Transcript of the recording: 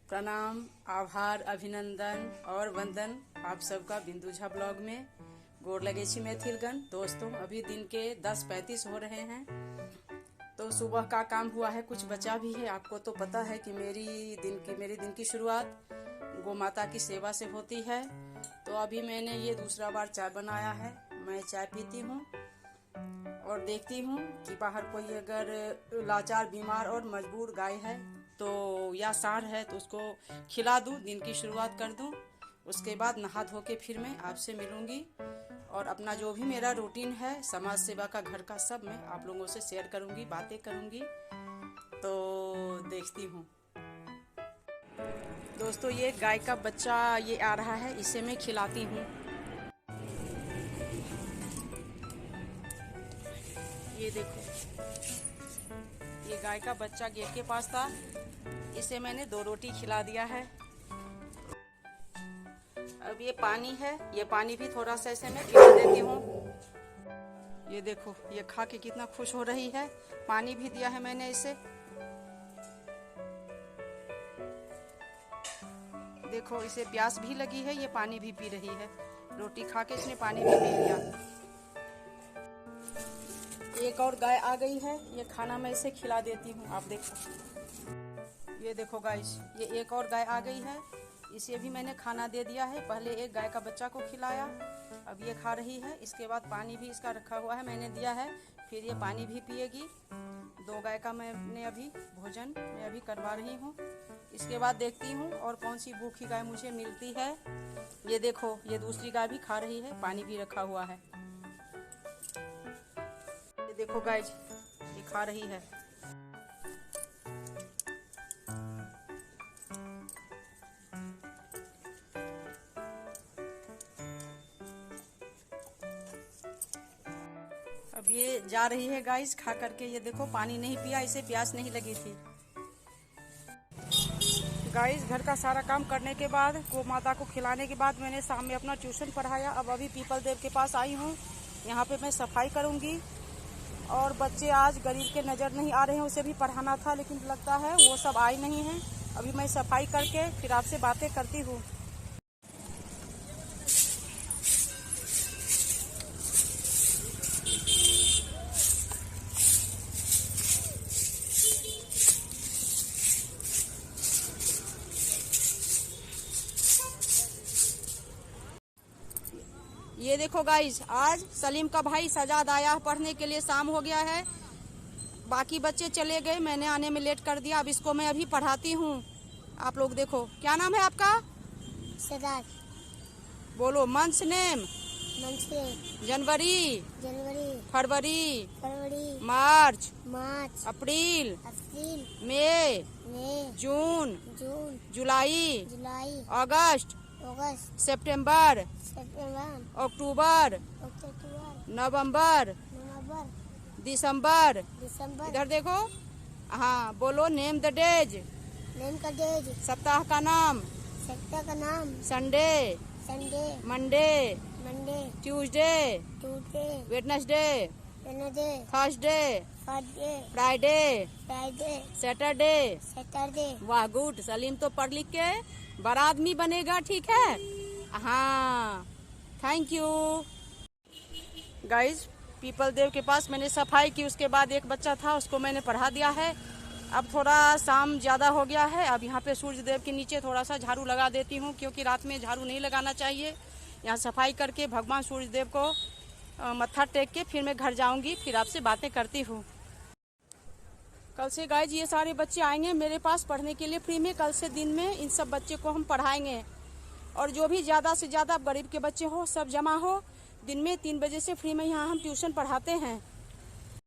प्रणाम, आभार, अभिनंदन और वंदन आप सबका बिंदु झा ब्लॉग में गोर लगे छी मैथिलगण। दोस्तों, अभी दिन के 10:35 हो रहे हैं। तो सुबह का काम हुआ है, कुछ बचा भी है। आपको तो पता है कि मेरे दिन की शुरुआत गौ माता की सेवा से होती है। तो अभी मैंने ये दूसरा बार चाय बनाया है। मैं चाय पीती हूँ और देखती हूँ कि बाहर कोई अगर लाचार, बीमार और मजबूर गाय है तो या सांड है तो उसको खिला दूँ, दिन की शुरुआत कर दूँ। उसके बाद नहा धो के फिर मैं आपसे मिलूँगी और अपना जो भी मेरा रूटीन है समाज सेवा का, घर का, सब मैं आप लोगों से शेयर करूँगी, बातें करूँगी। तो देखती हूँ। दोस्तों, ये गाय का बच्चा ये आ रहा है, इसे मैं खिलाती हूँ। ये देखो, ये गाय का बच्चा गेट के पास था, इसे मैंने 2 रोटी खिला दिया है। अब ये पानी है, ये पानी भी थोड़ा सा ऐसे मैं पिला देती हूँ। ये देखो, ये खा के कितना खुश हो रही है। पानी भी दिया है मैंने इसे। देखो, इसे प्यास भी लगी है, ये पानी भी पी रही है। रोटी खा के इसने पानी भी पी लिया। एक और गाय आ गई है, ये खाना मैं इसे खिला देती हूँ। आप देखो, ये देखो गाइस, ये एक और गाय आ गई है, इसे भी मैंने खाना दे दिया है। पहले एक गाय का बच्चा को खिलाया, अब ये खा रही है। इसके बाद पानी भी इसका रखा हुआ है, मैंने दिया है, फिर ये पानी भी पिएगी। 2 गाय का मैंने अभी भोजन मैं अभी करवा रही हूँ। इसके बाद देखती हूँ और कौन सी भूखी गाय मुझे मिलती है। ये देखो, ये दूसरी गाय भी खा रही है, पानी भी रखा हुआ है। ये देखो गाइस, ये खा रही है। अब ये जा रही है गाइस खा करके। ये देखो, पानी नहीं पिया, इसे प्यास नहीं लगी थी। गाइस, घर का सारा काम करने के बाद, गौ माता को खिलाने के बाद मैंने शाम में अपना ट्यूशन पढ़ाया। अब अभी पीपल देव के पास आई हूँ, यहाँ पे मैं सफाई करूँगी। और बच्चे आज गरीब के नज़र नहीं आ रहे हैं, उसे भी पढ़ाना था, लेकिन लगता है वो सब आए नहीं हैं। अभी मैं सफाई करके फिर आपसे बातें करती हूँ। ये देखो गाइस, आज सलीम का भाई सजाद आया पढ़ने के लिए, शाम हो गया है। बाकी बच्चे चले गए, मैंने आने में लेट कर दिया। अब इसको मैं अभी पढ़ाती हूँ। आप लोग देखो, क्या नाम है आपका? सजाद। बोलो। Month name? जनवरी, फरवरी, मार्च, अप्रैल, मई, जून, जुलाई, अगस्त, सितंबर, अक्टूबर, नवंबर, दिसंबर। इधर देखो। हाँ, बोलो। Name the days? सप्ताह का नाम? Sunday, Monday, Tuesday, Wednesday, Thursday, Friday, Saturday. वाह, गुड। सलीम तो पढ़ लिख के बड़ा आदमी बनेगा, ठीक है? हाँ, थैंक यू। गाइज, पीपल देव के पास मैंने सफाई की, उसके बाद एक बच्चा था, उसको मैंने पढ़ा दिया है। अब थोड़ा शाम ज़्यादा हो गया है। अब यहाँ पे सूर्य देव के नीचे थोड़ा सा झाड़ू लगा देती हूँ, क्योंकि रात में झाड़ू नहीं लगाना चाहिए। यहाँ सफाई करके भगवान सूर्य देव को मत्था टेक के फिर मैं घर जाऊँगी, फिर आपसे बातें करती हूँ। कल से गाइज ये सारे बच्चे आएंगे मेरे पास पढ़ने के लिए फ्री में। कल से दिन में इन सब बच्चे को हम पढ़ाएंगे। और जो भी ज़्यादा से ज़्यादा गरीब के बच्चे हो, सब जमा हो। दिन में 3 बजे से फ्री में यहाँ हम ट्यूशन पढ़ाते हैं।